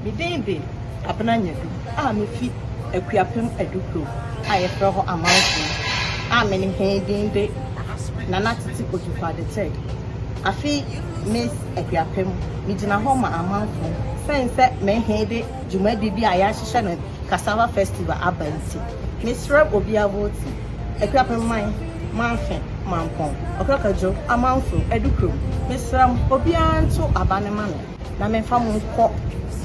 Me dende Abena Nyadu me fi Akuapem adukro a yefre ho amanfo a me ne dende na natiti ojufa de tek afi Miss Akuapem me gina ho ma amanfo sense me hede jumadi bi a ya hihye na cassava festival abanti Miss Rab obia voti Akuapem manfe mampon okakajo amanfo adukro Miss Ram obia nto abanema no na me fa mo ko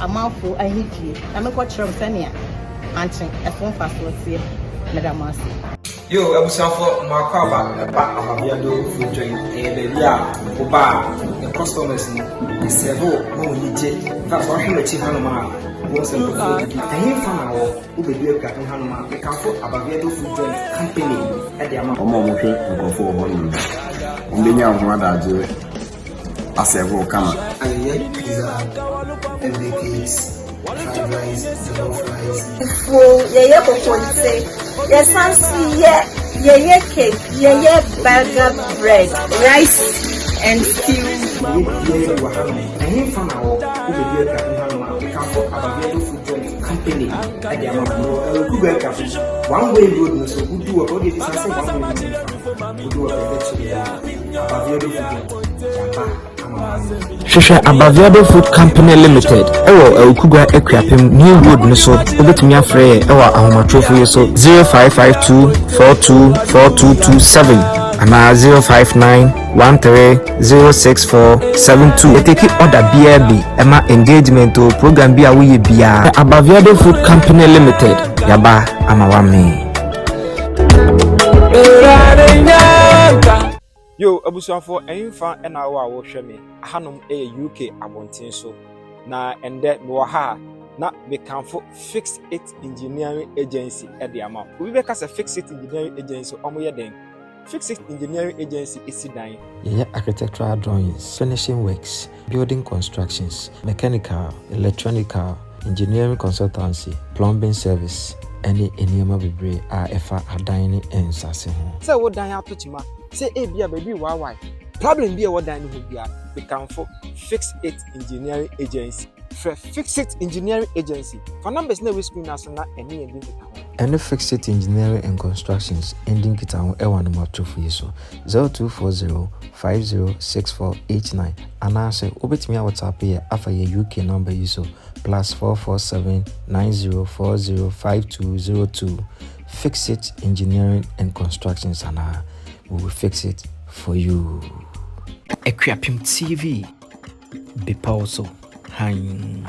amanfo ahidie na me ko kyerem senia anchen efon fasotie medamasi yo abusafo makwaba ababiado food joint baby oba the customers ni servo no yije that's why we chief hanoma what's the food fan awo ubedu ekuatem hanoma we can for ababiado food joint company e dey ama omo mo hwe nkofo ho no ndenya ho adaje aservo kama pizza every cakes fried rice, jollof rice. Yes, cake, burger bread, rice and stew. Company. One way road, so we do about it. We do Shesha Abaviado Food Company Limited. Ewo Ukuga Akuapem New Road Niso. Obetumi afre ewa ahomatrofo yeso 0552 424227 ana 059130647 eteki order BRB ema engagement o program bi a wo ye bia Abaviado Food Company Limited yaba amawame. Yo, abusuafo enfa ena wo a wo hwe me ahanom UK abonten so na ende me wo ha na me kanfo Fix It Engineering Agency e de ama obi be kasa Fix It Engineering Agency omo ye den Fix It Engineering Agency isidan architectural drawings, finishing works, building constructions, mechanical, electronical, engineering consultancy, plumbing service, any eniyama bebre a efa adan ni ensase ho se wo dan atochima se ebia baby why problem be wo dan ho bia we can for Fix It Engineering Agency Fix It Engineering Agency for numbers na we screen as na eni ending kita ho and Fix It Engineering and Constructions ending kita ho e wan mo atofo yeso 0240506489 anase obetimi a WhatsApp ye afa ye UK number yeso +447 90405202 Fix It Engineering and Constructions and we will fix it for you. Akuapem TV be also hang